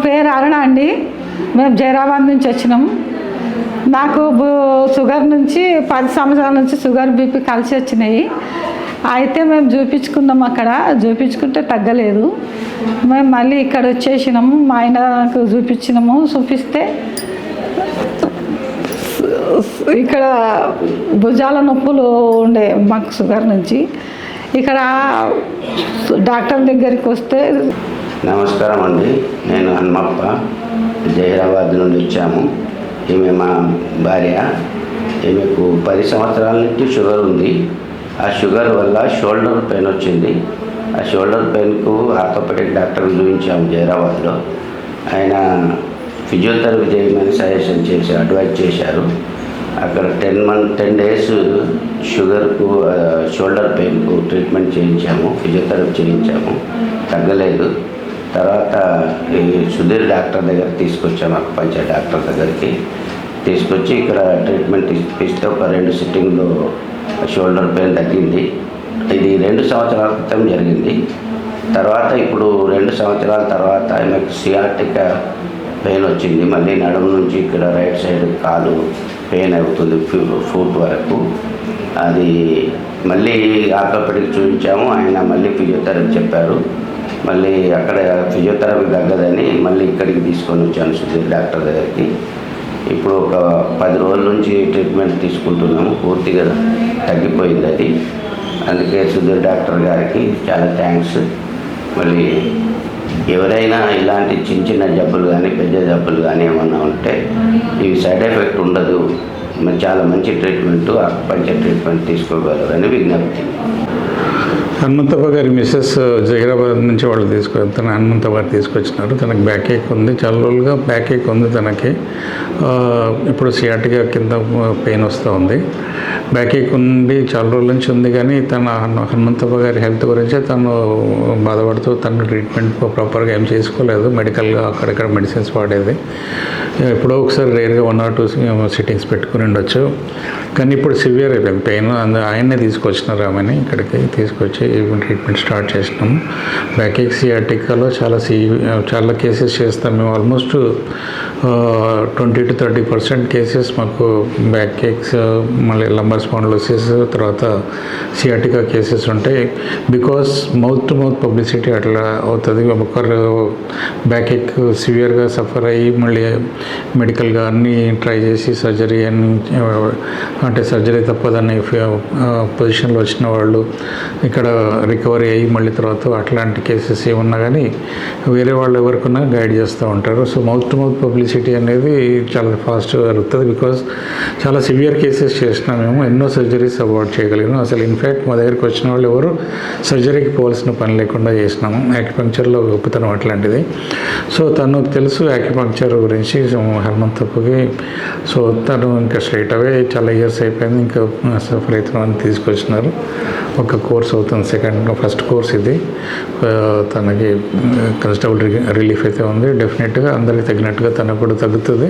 పేరు అరుణ అండి. మేము జైరాబాద్ నుంచి వచ్చినాము. నాకు షుగర్ నుంచి 10 సంవత్సరాల నుంచి షుగర్ బీపీ కలిసి వచ్చినాయి. అయితే మేము చూపించుకున్నాము, అక్కడ చూపించుకుంటే తగ్గలేదు. మేము మళ్ళీ ఇక్కడ వచ్చేసినాము. మా ఆయనకు చూపిస్తే ఇక్కడ భుజాల నొప్పులు ఉండే మాకు షుగర్ నుంచి. ఇక్కడ డాక్టర్ దగ్గరికి వస్తే నమస్కారం అండి, నేను హనుమప్ప జహీరాబాద్ నుండి వచ్చాము. ఈమె మా భార్య. ఈమెకు 10 సంవత్సరాల నుంచి షుగర్ ఉంది. ఆ షుగర్ వల్ల షోల్డర్ పెయిన్ వచ్చింది. ఆ షోల్డర్ పెయిన్కు ఆర్థోపెడిక్ డాక్టర్కి చూపించాము జహీరాబాద్లో. ఆయన ఫిజియోథెరపీ చేయమని సజెషన్ చేసి అడ్వైజ్ చేశారు. అక్కడ 10 డేస్ షుగర్కు షోల్డర్ పెయిన్కు ట్రీట్మెంట్ చేయించాము, ఫిజియోథెరపీ చేయించాము, తగ్గలేదు. తర్వాత ఈ సుధీర్ డాక్టర్ దగ్గర తీసుకొచ్చాము, అకుపంచర్ డాక్టర్ దగ్గరికి తీసుకొచ్చి ఇక్కడ ట్రీట్మెంట్ ఇస్తే ఒక 2 సిట్టింగ్లో షోల్డర్ పెయిన్ తగ్గింది. ఇది 2 సంవత్సరాల క్రితం జరిగింది. తర్వాత ఇప్పుడు 2 సంవత్సరాల తర్వాత ఆమెకు సియాటికా పెయిన్ వచ్చింది. మళ్ళీ నడుము నుంచి ఇక్కడ రైట్ సైడ్ కాలు పెయిన్ అవుతుంది, ఫుట్ వరకు. అది మళ్ళీ ఆర్థోపెడిక్ చూపించాము. ఆయన మళ్ళీ ఫిజియోథెరపీ చెప్పారు. మళ్ళీ అక్కడ ఫిజియోథెరపీ తగ్గదని మళ్ళీ ఇక్కడికి తీసుకొని వచ్చాను సుధీర్ డాక్టర్ దగ్గరికి. ఇప్పుడు ఒక 10 రోజుల నుంచి ట్రీట్మెంట్ తీసుకుంటున్నాము. పూర్తిగా తగ్గిపోయింది అది. అందుకే సుధీర్ డాక్టర్ గారికి చాలా థ్యాంక్స్. మళ్ళీ ఎవరైనా ఇలాంటి చిన్న జబ్బులు కానీ పెద్ద జబ్బులు కానీ ఏమన్నా ఉంటే ఇవి సైడ్ ఎఫెక్ట్ ఉండదు, చాలా మంచి ట్రీట్మెంట్, అకుపంచర్ ట్రీట్మెంట్ తీసుకోగలరని విజ్ఞప్తి. హనుమంతప్ప గారి మిస్సెస్ జహీరాబాద్ నుంచి వాళ్ళు హనుమంతప్ప గారు తీసుకొచ్చినారు. తనకి బ్యాక్ ఏక్ ఉంది, చాలా రోజులుగా బ్యాక్ ఏక్ ఉంది తనకి. ఇప్పుడు సియాటికా కింద పెయిన్ వస్తూ ఉంది. బ్యాక్ ఏక్ ఉంది, చాలా రోజుల నుంచి ఉంది. కానీ హనుమంతప్ప గారి హెల్త్ గురించి తను బాధపడుతూ తను ట్రీట్మెంట్ ప్రాపర్గా ఏం చేసుకోలేదు. మెడికల్గా అక్కడక్కడ మెడిసిన్స్ వాడేది. ఎప్పుడో ఒకసారి రేర్గా 1 or 2 సిట్టింగ్స్ పెట్టుకుని ఉండొచ్చు. కానీ ఇప్పుడు సివియర్ అయిపోయింది పెయిన్. ఆయన్నే తీసుకొచ్చినారు, ఆమెని ఇక్కడికి తీసుకొచ్చి ట్రీట్మెంట్ స్టార్ట్ చేసినాము. బ్యాక్ ఏక్ సియాటికాలో చాలా కేసెస్ చేస్తాం మేము. ఆల్మోస్ట్ 20 to 30% కేసెస్ మాకు బ్యాక్ ఏక్స్, మళ్ళీ లంబర్ స్పాండిలోసిస్, తర్వాత సియాటికా కేసెస్ ఉంటాయి. Because mouth to mouth publicity అట్లా అవుతుంది. ఒకరు బ్యాక్ ఏక్ సివియర్గా సఫర్ అయ్యి మళ్ళీ మెడికల్గా అన్నీ ట్రై చేసి సర్జరీ అంటే సర్జరీ తప్పదని పొజిషన్లో వచ్చిన వాళ్ళు ఇక్కడ రికవరీ అయ్యి మళ్ళీ తర్వాత అట్లాంటి కేసెస్ ఏమన్నా కానీ వేరే వాళ్ళు ఎవరికైనా గైడ్ చేస్తూ ఉంటారు. So mouth to mouth publicity అనేది చాలా ఫాస్ట్గా జరుగుతుంది. బికాస్ చాలా సివియర్ కేసెస్ చేసినా మేము ఎన్నో సర్జరీస్ అవాయిడ్ చేయగలిగినాం. అసలు ఇన్ఫ్యాక్ట్ మా దగ్గరికి వచ్చిన వాళ్ళు ఎవరు సర్జరీకి పోవాల్సిన పని లేకుండా చేసినాము. యాక్యుపంక్చర్లో గొప్పతనం అట్లాంటిది. సో తను తెలుసు యాక్యుపంక్చర్ గురించి హనుమంతప్పకి. సో తను ఇంకా స్ట్రైట్ అవే చాలా ఇయర్స్ అయిపోయింది, ఇంకా సఫర్ అవుతున్నామని తీసుకొచ్చినారు. ఒక కోర్స్ అవుతుంది, ఫస్ట్ కోర్స్ ఇది. తనకి కన్స్టబుల్ రిలీఫ్ అయితే ఉంది. డెఫినెట్గా అందరికి తగినట్టుగా తనకు కూడా తగ్గుతుంది.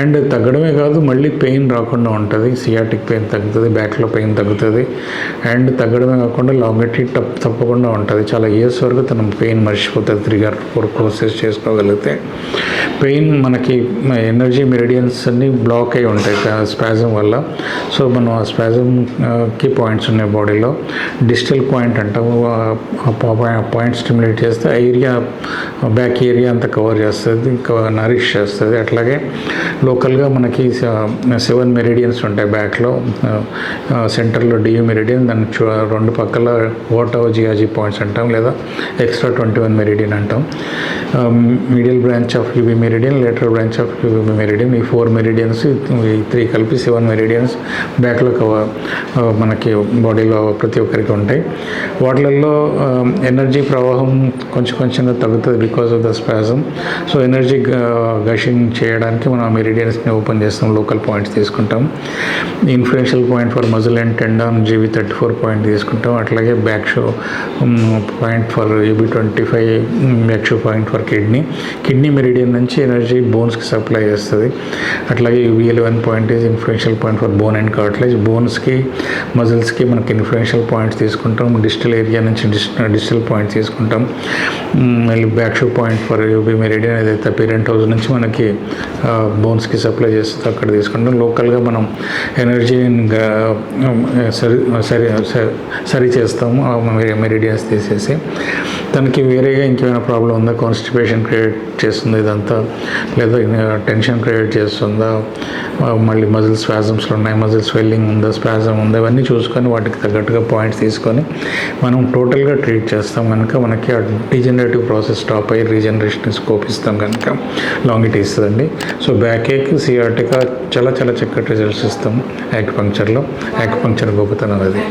అండ్ తగ్గడమే కాదు, మళ్ళీ పెయిన్ రాకుండా ఉంటుంది. సియాటిక్ పెయిన్ తగ్గుతుంది, బ్యాక్లో పెయిన్ తగ్గుతుంది. అండ్ తగ్గడమే కాకుండా లాంగిటీ తప్పకుండా ఉంటుంది. చాలా ఇయర్స్ వరకు తన పెయిన్ మర్చిపోతుంది. 3 or 4 కోర్సెస్ చేసుకోగలిగితే. పెయిన్ మనకి ఎనర్జీ మెరిడియన్స్ అన్నీ బ్లాక్ అయి ఉంటాయి స్పాజం వల్ల. సో మనం ఆ స్పాజంకి పాయింట్స్ ఉన్నాయి బాడీలో. డిజిటల్ పాయింట్ అంటాము. ఆ పాయింట్ స్టిమ్యులేట్ చేస్తే ఆ ఏరియా, బ్యాక్ ఏరియా అంతా కవర్ చేస్తుంది, ఇంకా నరిష్ చేస్తుంది. అట్లాగే లోకల్గా మనకి 7 మెరిడియన్స్ ఉంటాయి బ్యాక్లో. సెంటర్లో డియూ మెరిడియన్, దాని 2 పక్కల ఓటో జియాజీ పాయింట్స్ అంటాం, లేదా ఎక్స్ట్రా 21 మెరిడియన్ అంటాం. Medial branch of UB meridian, lateral branch of UB meridian, ఈ 4 మెరిడియన్స్, ఈ 3 కలిపి 7 మెరిడియన్స్ బ్యాక్లో మనకి బాడీలో ప్రతి ఒక్కరికి ఉంటాయి. వాటిల్లో ఎనర్జీ ప్రవాహం కొంచెంగా తగ్గుతుంది because of the spasm. So energy gushing చేయడానికి మనం ఆ మెరిడియన్స్ని ఓపెన్ చేస్తాం, లోకల్ పాయింట్స్ తీసుకుంటాం. Influential point for muscle and tendon GB34 point తీసుకుంటాం. అట్లాగే back shu point for UB25, back shu point for kidney meridian నుంచి ఎనర్జీ బోన్స్కి సప్లై చేస్తుంది. అట్లాగే UB11 point is influential point for bone and cartilage. బోన్స్కి, మజిల్స్కి మనకి ఇన్ఫ్లుయెన్షియల్ పాయింట్స్ తీసుకుంటాం. డిజిటల్ ఏరియా నుంచి డిజిటల్ పాయింట్ తీసుకుంటాం. మళ్ళీ back shoe point for UB meridian ఏదైతే పేరెంట్ హౌస్ నుంచి మనకి బోన్స్కి సప్లై చేస్తే అక్కడ తీసుకుంటాం. లోకల్గా మనం ఎనర్జీని సరి చేస్తాము మెరిడియన్స్ తీసేసి. తనకి వేరేగా ఇంకేమైనా ప్రాబ్లం ఉందా, కాన్స్టిపేషన్ క్రియేట్ చేస్తుంది ఇదంతా, లేదా టెన్షన్ క్రియేట్ చేస్తుందా, మళ్ళీ మజిల్ స్పాజమ్స్లో ఉన్నాయి, మజిల్ స్వెల్లింగ్ ఉందా, స్పాజమ్ ఉందా, ఇవన్నీ చూసుకొని వాటికి తగ్గట్టుగా పాయింట్స్ తీసుకొని మనం టోటల్గా ట్రీట్ చేస్తాం కనుక మనకి ఆ డీజనరేటివ్ ప్రాసెస్ స్టాప్ అయ్యి రీజనరేషన్ స్కోప్ ఇస్తాం కనుక లాంగిటీ ఇస్తుందండి. సో బ్యాక్ ఏక్, సియాటికా చాలా చక్కటి రిజల్ట్స్ ఇస్తాం యాక్యుపంక్చర్లో. యాక్యుపంక్చర్ గొప్పతనం అది.